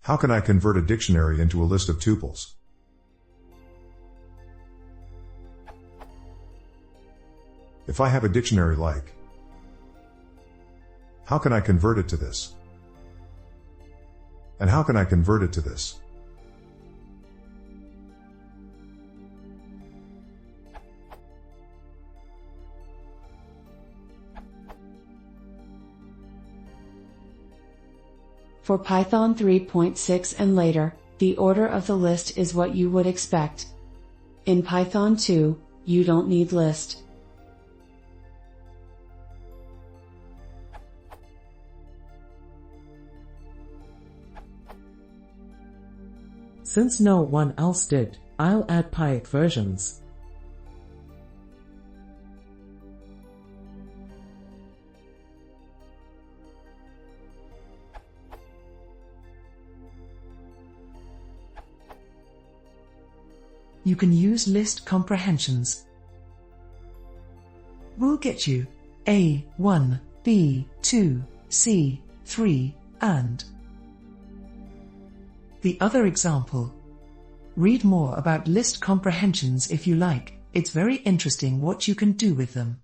How can I convert a dictionary into a list of tuples? If I have a dictionary like, how can I convert it to this? And how can I convert it to this? For Python 3.6 and later, the order of the list is what you would expect. In Python 2, you don't need list. Since no one else did, I'll add Python versions. You can use list comprehensions. We'll get you A1, B2, C3, and the other example. Read more about list comprehensions if you like, it's very interesting what you can do with them.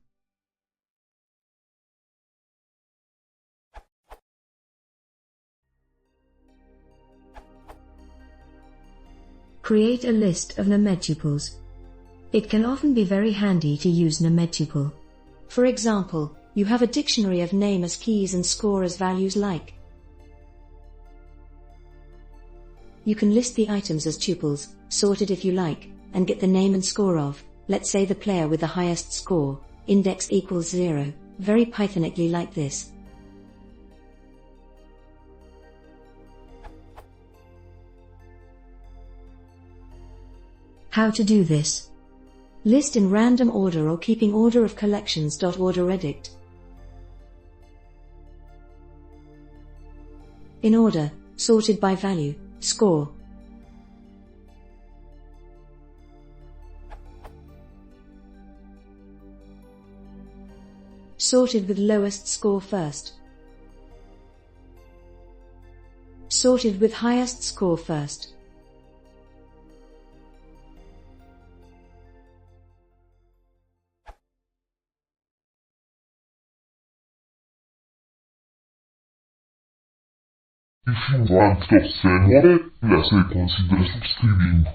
Create a list of nometuples. It can often be very handy to use nometuple. For example, you have a dictionary of name as keys and score as values like. You can list the items as tuples, sorted if you like, and get the name and score of, let's say the player with the highest score, index equals 0, very Pythonically like this. How to do this? List in random order or keeping order of collections. Order edict. In order, sorted by value, score. Sorted with lowest score first. Sorted with highest score first. If you want to send more, let's consider subscribing.